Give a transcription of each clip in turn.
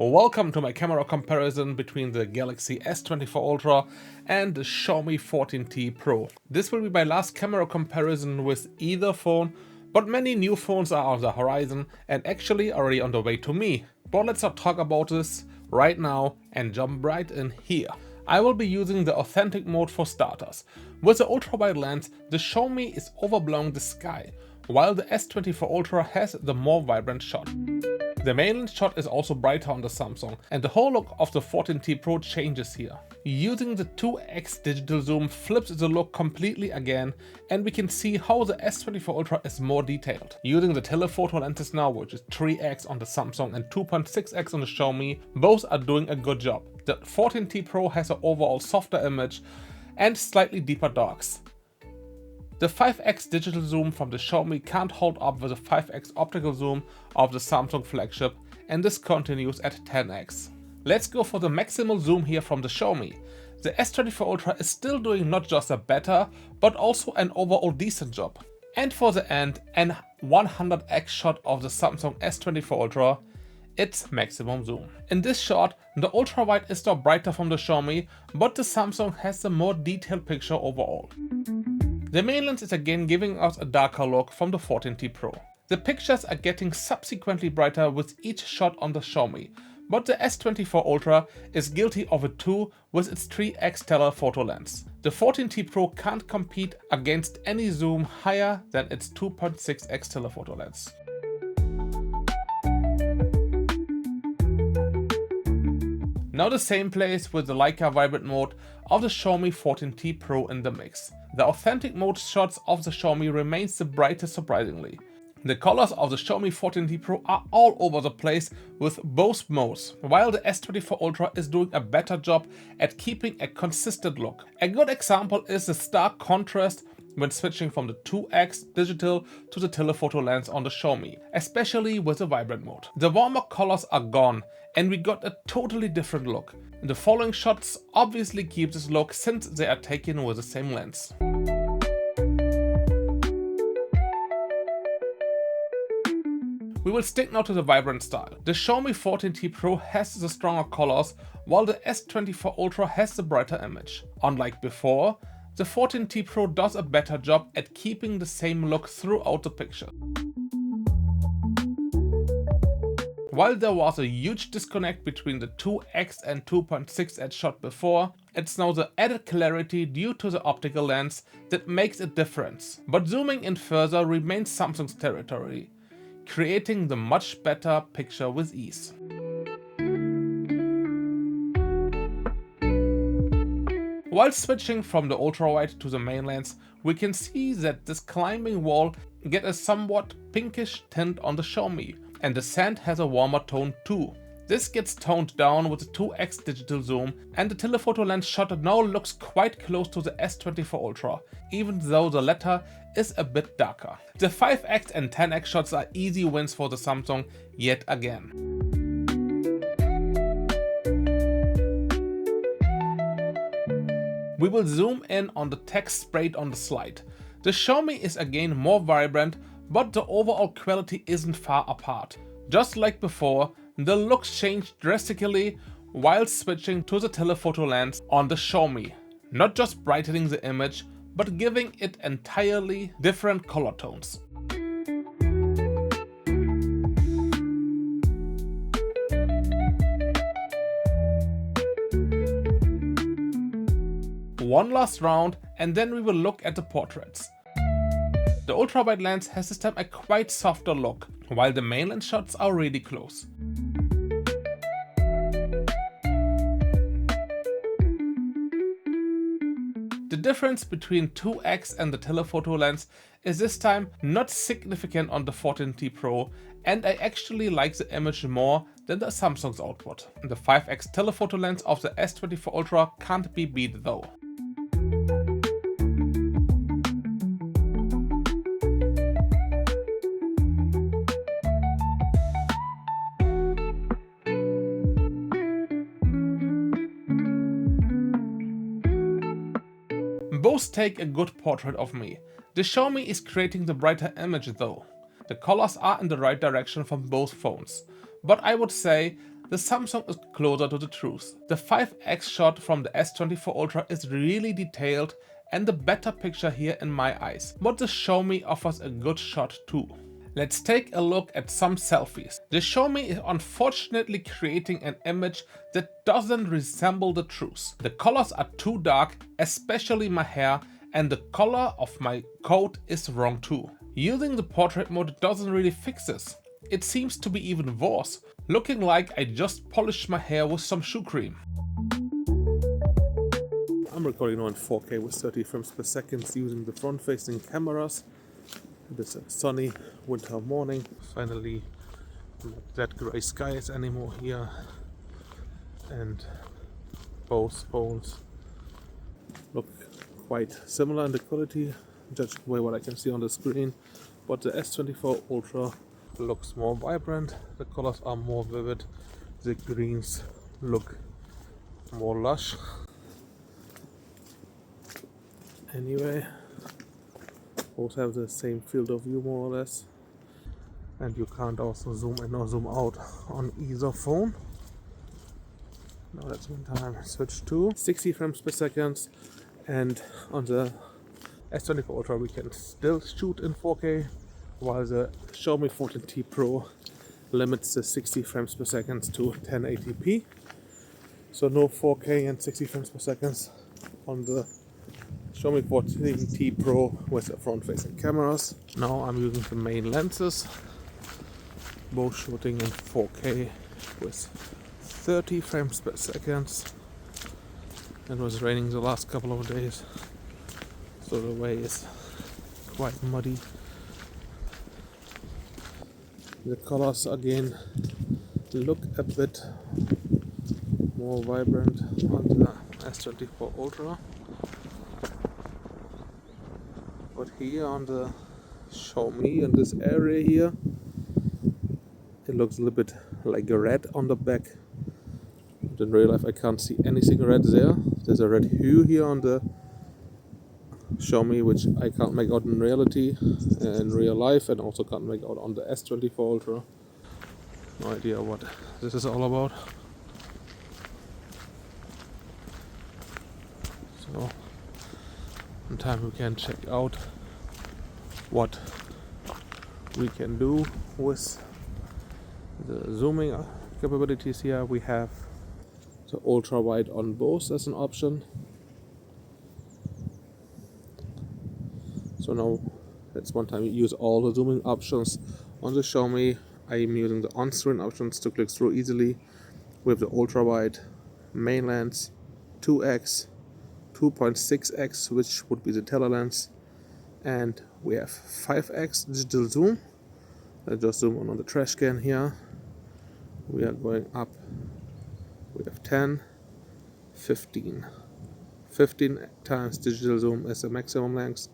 Welcome to my camera comparison between the Galaxy S24 Ultra and the Xiaomi 14T Pro. This will be my last camera comparison with either phone, but many new phones are on the horizon and actually already on the way to me. But let's not talk about this right now and jump right in here. I will be using the authentic mode for starters. With the ultra-wide lens, the Xiaomi is overblowing the sky, while the S24 Ultra has the more vibrant shot. The main lens shot is also brighter on the Samsung, and the whole look of the 14T Pro changes here. Using the 2x digital zoom flips the look completely again, and we can see how the S24 Ultra is more detailed. Using the telephoto lenses now, which is 3x on the Samsung and 2.6x on the Xiaomi, both are doing a good job. The 14T Pro has an overall softer image and slightly deeper darks. The 5x digital zoom from the Xiaomi can't hold up with the 5x optical zoom of the Samsung flagship, and this continues at 10x. Let's go for the maximal zoom here from the Xiaomi. The S24 Ultra is still doing not just a better, but also an overall decent job. And for the end, an 100x shot of the Samsung S24 Ultra, its maximum zoom. In this shot, the ultra wide is still brighter from the Xiaomi, but the Samsung has a more detailed picture overall. The main lens is again giving us a darker look from the 14T Pro. The pictures are getting subsequently brighter with each shot on the Xiaomi, but the S24 Ultra is guilty of it too with its 3x telephoto lens. The 14T Pro can't compete against any zoom higher than its 2.6x telephoto lens. Now the same plays with the Leica vibrant mode of the Xiaomi 14T Pro in the mix. The authentic mode shots of the Xiaomi remains the brightest surprisingly. The colors of the Xiaomi 14T Pro are all over the place with both modes, while the S24 Ultra is doing a better job at keeping a consistent look. A good example is the stark contrast when switching from the 2x digital to the telephoto lens on the Xiaomi, especially with the vibrant mode. The warmer colors are gone and we got a totally different look. The following shots obviously keep this look since they are taken with the same lens. We will stick now to the vibrant style. The Xiaomi 14T Pro has the stronger colors, while the S24 Ultra has the brighter image. Unlike before, the 14T Pro does a better job at keeping the same look throughout the picture. While there was a huge disconnect between the 2x and 2.6x shot before, it's now the added clarity due to the optical lens that makes a difference. But zooming in further remains Samsung's territory, creating the much better picture with ease. While switching from the ultra-wide to the main lens, we can see that this climbing wall gets a somewhat pinkish tint on the Xiaomi, and the sand has a warmer tone too. This gets toned down with the 2x digital zoom, and the telephoto lens shot now looks quite close to the S24 Ultra, even though the latter is a bit darker. The 5x and 10x shots are easy wins for the Samsung yet again. We will zoom in on the text sprayed on the slide. The Xiaomi is again more vibrant, but the overall quality isn't far apart. Just like before, the looks changed drastically while switching to the telephoto lens on the Xiaomi, not just brightening the image, but giving it entirely different color tones. One last round and then we will look at the portraits. The ultra-wide lens has this time a quite softer look, while the main lens shots are really close. The difference between 2x and the telephoto lens is this time not significant on the 14T Pro, and I actually like the image more than the Samsung's output. The 5x telephoto lens of the S24 Ultra can't be beat though. Both take a good portrait of me. The Xiaomi is creating the brighter image though. The colors are in the right direction from both phones. But I would say the Samsung is closer to the truth. The 5x shot from the S24 Ultra is really detailed and the better picture here in my eyes, but the Xiaomi offers a good shot too. Let's take a look at some selfies. The Xiaomi is unfortunately creating an image that doesn't resemble the truth. The colors are too dark, especially my hair, and the color of my coat is wrong too. Using the portrait mode doesn't really fix this. It seems to be even worse, looking like I just polished my hair with some shoe cream. I'm recording now in 4K with 30 frames per second using the front-facing cameras. It's a sunny winter morning. Finally, not that grey skies anymore here, and both phones look quite similar in the quality, judging by what I can see on the screen. But the S24 Ultra looks more vibrant. The colors are more vivid. The greens look more lush. Anyway, both have the same field of view more or less, and you can't also zoom in or zoom out on either phone. Now that's one time switch to 60 frames per second, and on the S24 Ultra we can still shoot in 4K, while the Xiaomi 14T Pro limits the 60 frames per second to 1080p. So no 4K and 60 frames per second on the Xiaomi 14T Pro with the front-facing cameras. Now I'm using the main lenses, both shooting in 4K with 30 frames per second. It was raining the last couple of days, so the way is quite muddy. The colors again look a bit more vibrant on the S24 Ultra. But here on the Xiaomi, in this area here, it looks a little bit like a red on the back. But in real life I can't see anything red there. There's a red hue here on the Xiaomi, which I can't make out in reality, in real life, and also can't make out on the S24 Ultra. No idea what this is all about. So in time we can check out what we can do with the zooming capabilities here. We have the ultra wide on both as an option. So now let's one time use all the zooming options on the Xiaomi. I am using the on-screen options to click through easily with the ultra wide, main lens, 2x, 2.6x, which would be the telelens, and we have 5x digital zoom. I just zoom on the trash can here. We are going up. We have 10, 15. 15 times digital zoom is the maximum length.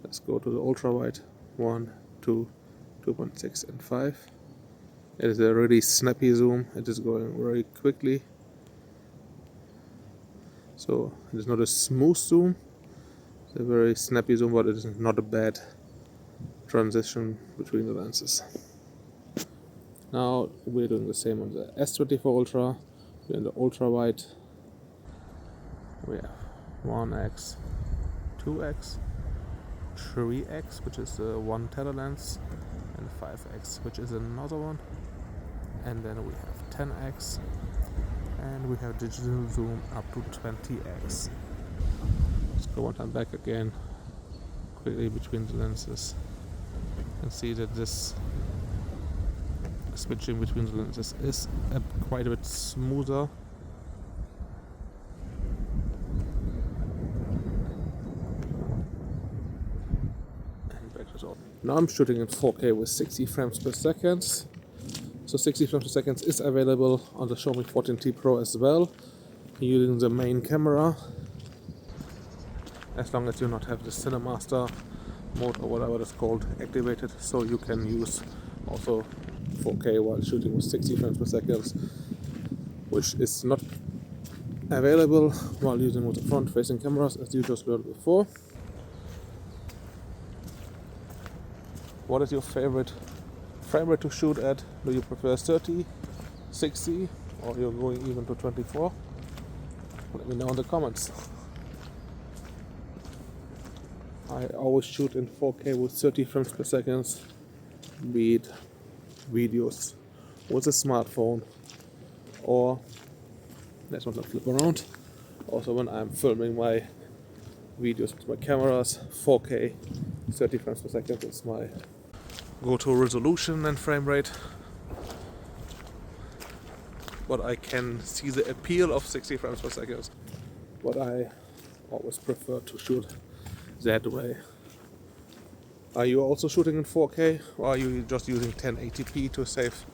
Let's go to the ultra wide. 1, 2, 2.6 and 5. It is a really snappy zoom. It is going very quickly. So it is not a smooth zoom. It's a very snappy zoom, but it is not a bad transition between the lenses. Now we're doing the same on the S24 Ultra. We're in the ultra wide. We have 1x, 2x, 3x, which is the one telelens, and 5x, which is another one. And then we have 10x, and we have digital zoom up to 20x. Let's go one time back again, quickly between the lenses, and see that this switching between the lenses is quite a bit smoother. And back to all. Now I'm shooting in 4K with 60 frames per second. So 60 frames per second is available on the Xiaomi 14T Pro as well, using the main camera, as long as you not have the Cinemaster mode or whatever it's called activated, so you can use also 4K while shooting with 60 frames per second, which is not available while using with the front-facing cameras, as you just learned before. What is your favorite frame rate to shoot at? Do you prefer 30, 60 or you're going even to 24? Let me know in the comments. I always shoot in 4K with 30 frames per second, be it videos with a smartphone or, let's not flip around, also when I'm filming my videos with my cameras. 4K 30 frames per second is my go-to resolution and frame rate, but I can see the appeal of 60 frames per second, but I always prefer to shoot that way. Are you also shooting in 4K, or are you just using 1080p to save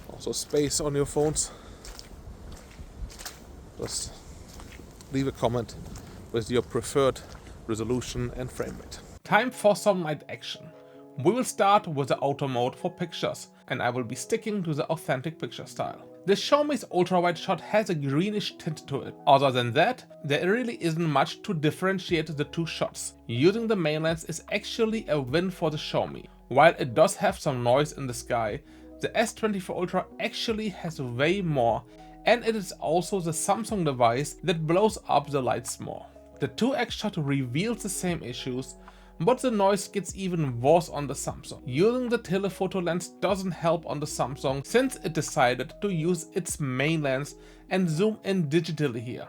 also space on your phones? Just leave a comment with your preferred resolution and frame rate. Time for some night action. We will start with the auto mode for pictures, and I will be sticking to the authentic picture style. The Xiaomi's ultra-wide shot has a greenish tint to it. Other than that, there really isn't much to differentiate the two shots. Using the main lens is actually a win for the Xiaomi. While it does have some noise in the sky, the S24 Ultra actually has way more, and it is also the Samsung device that blows up the lights more. The 2x shot reveals the same issues, but the noise gets even worse on the Samsung. Using the telephoto lens doesn't help on the Samsung since it decided to use its main lens and zoom in digitally here.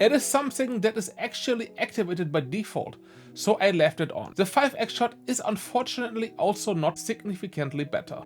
It is something that is actually activated by default, so I left it on. The 5x shot is unfortunately also not significantly better.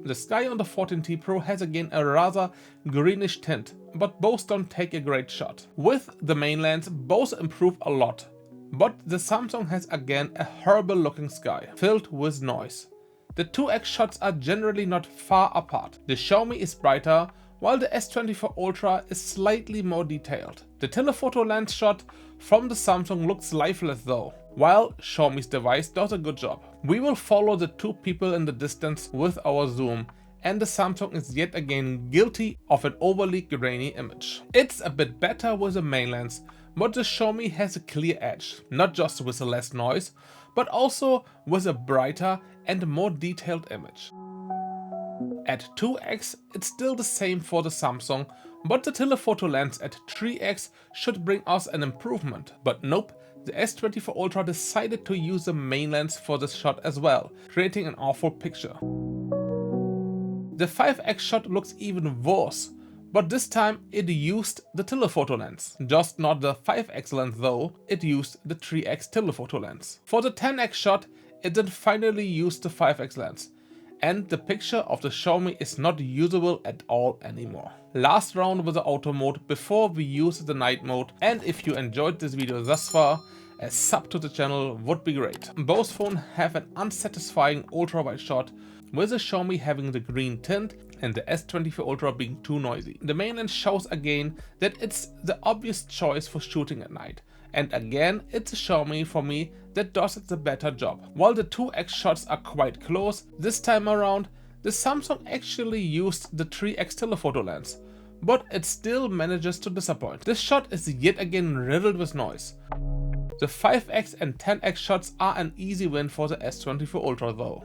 The sky on the 14T Pro has again a rather greenish tint, but both don't take a great shot. With the main lens, both improve a lot. But the Samsung has again a horrible looking sky, filled with noise. The 2x shots are generally not far apart. The Xiaomi is brighter, while the S24 Ultra is slightly more detailed. The telephoto lens shot from the Samsung looks lifeless though, while Xiaomi's device does a good job. We will follow the two people in the distance with our zoom, and the Samsung is yet again guilty of an overly grainy image. It's a bit better with the main lens, but the Xiaomi has a clear edge, not just with less noise, but also with a brighter and more detailed image. At 2x, it's still the same for the Samsung, but the telephoto lens at 3x should bring us an improvement. But nope, the S24 Ultra decided to use the main lens for this shot as well, creating an awful picture. The 5x shot looks even worse, but this time it used the telephoto lens. Just not the 5x lens though, it used the 3x telephoto lens. For the 10x shot, it then finally used the 5x lens, and the picture of the Xiaomi is not usable at all anymore. Last round with the auto mode before we use the night mode, and if you enjoyed this video thus far, a sub to the channel would be great. Both phones have an unsatisfying ultra wide shot, with the Xiaomi having the green tint and the S24 Ultra being too noisy. The main lens shows again that it's the obvious choice for shooting at night, and again it's a Xiaomi for me that does the better job. While the 2x shots are quite close, this time around the Samsung actually used the 3x telephoto lens, but it still manages to disappoint. This shot is yet again riddled with noise. The 5x and 10x shots are an easy win for the S24 Ultra though.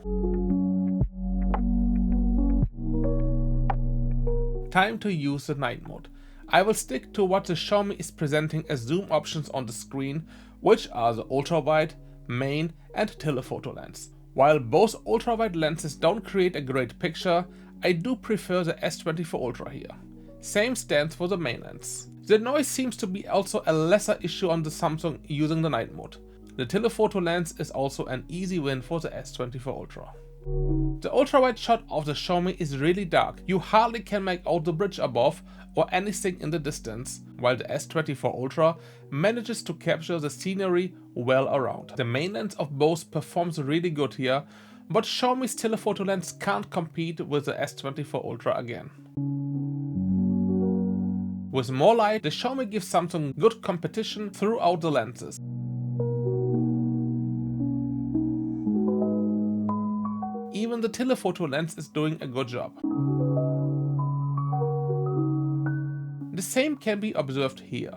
Time to use the night mode. I will stick to what the Xiaomi is presenting as zoom options on the screen, which are the ultra-wide, main and telephoto lens. While both ultra-wide lenses don't create a great picture, I do prefer the S24 Ultra here. Same stands for the main lens. The noise seems to be also a lesser issue on the Samsung using the night mode. The telephoto lens is also an easy win for the S24 Ultra. The ultra-wide shot of the Xiaomi is really dark. You hardly can make out the bridge above or anything in the distance, while the S24 Ultra manages to capture the scenery well around. The main lens of both performs really good here, but Xiaomi's telephoto lens can't compete with the S24 Ultra again. With more light, the Xiaomi gives Samsung good competition throughout the lenses. Even the telephoto lens is doing a good job. The same can be observed here.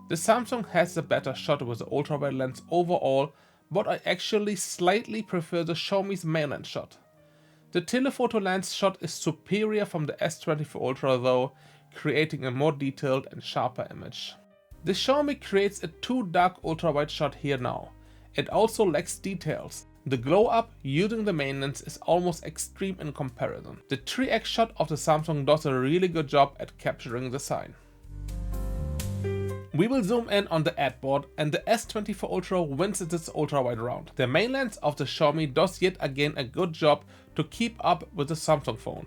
The Samsung has the better shot with the ultra-wide lens overall, but I actually slightly prefer the Xiaomi's main lens shot. The telephoto lens shot is superior from the S24 Ultra though, creating a more detailed and sharper image. The Xiaomi creates a too dark ultra-wide shot here now. It also lacks details. The glow up using the main lens is almost extreme in comparison. The 3x shot of the Samsung does a really good job at capturing the sign. We will zoom in on the ad board and the S24 Ultra wins this ultra-wide round. The main lens of the Xiaomi does yet again a good job to keep up with the Samsung phone.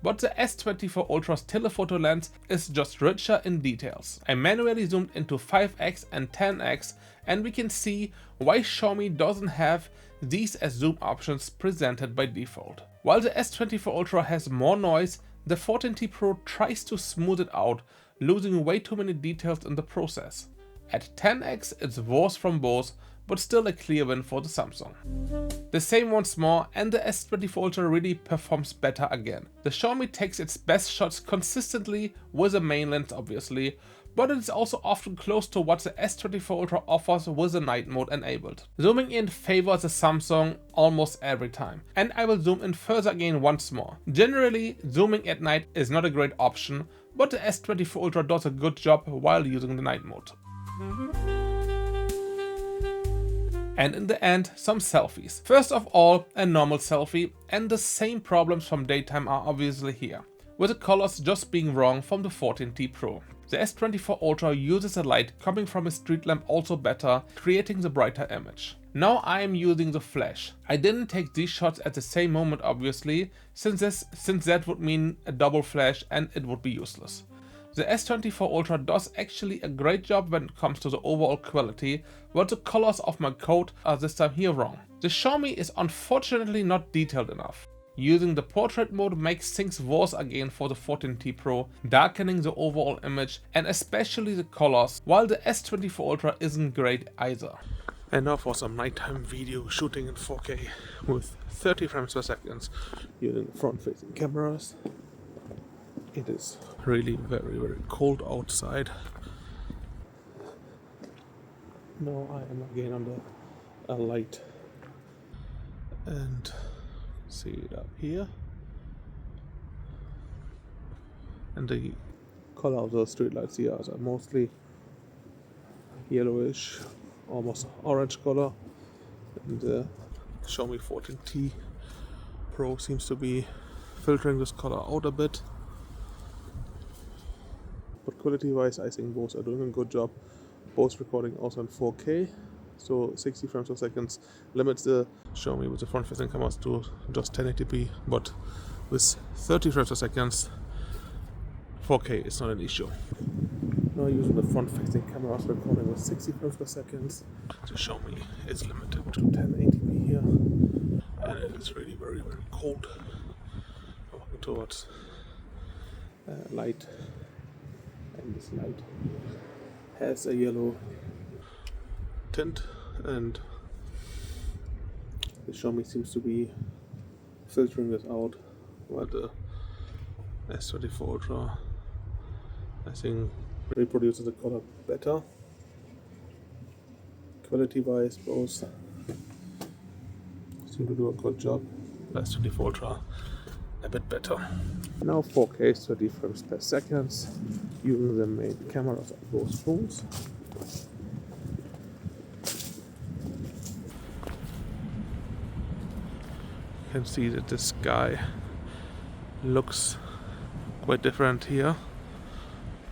But the S24 Ultra's telephoto lens is just richer in details. I manually zoomed into 5x and 10x and we can see why Xiaomi doesn't have these as zoom options presented by default. While the S24 Ultra has more noise, the 14T Pro tries to smooth it out, losing way too many details in the process. At 10x it's worse from both, but still a clear win for the Samsung. The same once more, and the S24 Ultra really performs better again. The Xiaomi takes its best shots consistently with a main lens obviously, but it is also often close to what the S24 Ultra offers with the night mode enabled. Zooming in favors the Samsung almost every time, and I will zoom in further again once more. Generally, zooming at night is not a great option, but the S24 Ultra does a good job while using the night mode. And in the end, some selfies. First of all, a normal selfie, and the same problems from daytime are obviously here, with the colors just being wrong from the 14T Pro. The S24 Ultra uses the light coming from a street lamp also better, creating the brighter image. Now I am using the flash. I didn't take these shots at the same moment obviously, since that would mean a double flash and it would be useless. The S24 Ultra does actually a great job when it comes to the overall quality, but the colors of my coat are this time here wrong. The Xiaomi is unfortunately not detailed enough. Using the portrait mode makes things worse again for the 14T Pro, darkening the overall image and especially the colors, while the S24 Ultra isn't great either. And now for some nighttime video shooting in 4K with 30 frames per second using front-facing cameras. It is really very cold outside. Now I am again under a light and see it up here. And the color of the street lights here are mostly yellowish, almost orange color. And the Xiaomi 14T Pro seems to be filtering this color out a bit. But quality wise I think both are doing a good job. Both recording also in 4K, so 60 frames per second limits the Xiaomi with the front facing cameras to just 1080p, but with 30 frames per second 4K is not an issue. Now using the front facing cameras recording with 60 frames per second, the Xiaomi is limited to 1080p here, and it is really very cold. Walking towards light, and this light has a yellow tint, and the Xiaomi seems to be filtering this out, while the S24 Ultra I think reproduces the color better. Quality wise both seem to do a good job. The S24 Ultra a bit better. Now 4K 30 frames per second using the main cameras of both phones. You can see that the sky looks quite different here.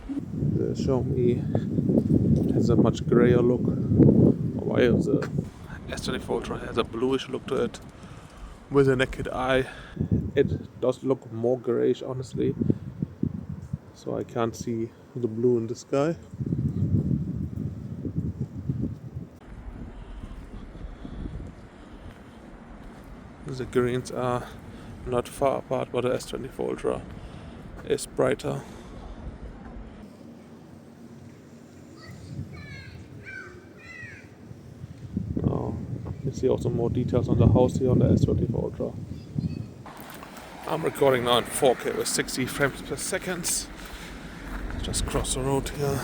The Xiaomi has a much grayer look, while the S24 Ultra has a bluish look to it. With a naked eye, it does look more grayish honestly, so I can't see the blue in the sky. The greens are not far apart, but the S24 Ultra is brighter. Now you see also more details on the house here on the S24 Ultra. I'm recording now in 4K with 60 frames per second. Just cross the road here.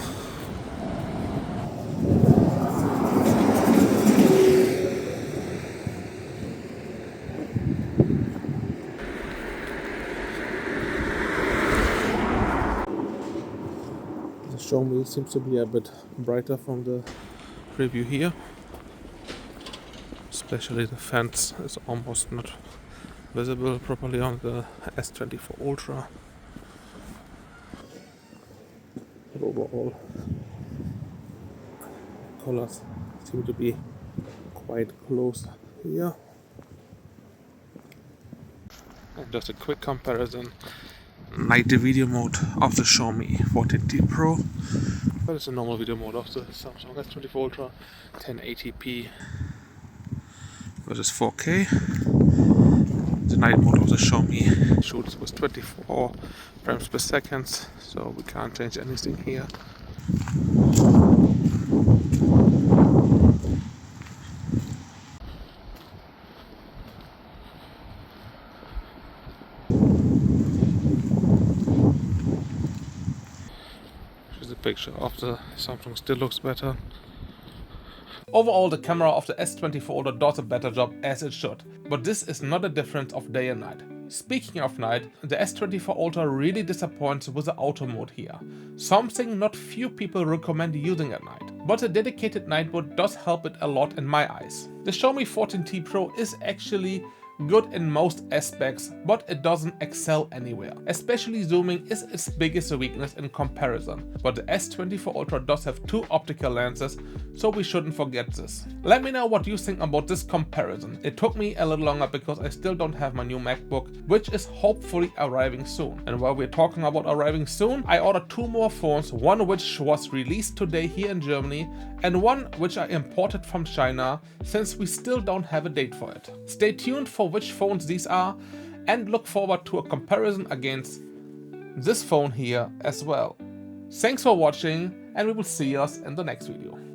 The Xiaomi seems to be a bit brighter from the preview here. Especially the fence is almost not visible properly on the S24 Ultra. But overall, colors seem to be quite close here. And just a quick comparison. Night video mode of the Xiaomi 14T Pro. That is the normal video mode of the Samsung S24 Ultra, 1080p versus 4K. The night mode of the Xiaomi shoots with 24 frames per second, so we can't change anything here. Here's a picture of the Samsung, still looks better. Overall, the camera of the S24 Ultra does a better job, as it should, but this is not a difference of day and night. Speaking of night, the S24 Ultra really disappoints with the auto mode here, something not few people recommend using at night, but a dedicated night mode does help it a lot in my eyes. The Xiaomi 14T Pro is actually good in most aspects, but it doesn't excel anywhere. Especially zooming is its biggest weakness in comparison, but the S24 Ultra does have two optical lenses, so we shouldn't forget this. Let me know what you think about this comparison. It took me a little longer because I still don't have my new MacBook, which is hopefully arriving soon. And while we're talking about arriving soon, I ordered two more phones, one which was released today here in Germany and one which I imported from China, since we still don't have a date for it. Stay tuned for which phones these are and look forward to a comparison against this phone here as well. Thanks for watching, and we will see us in the next video.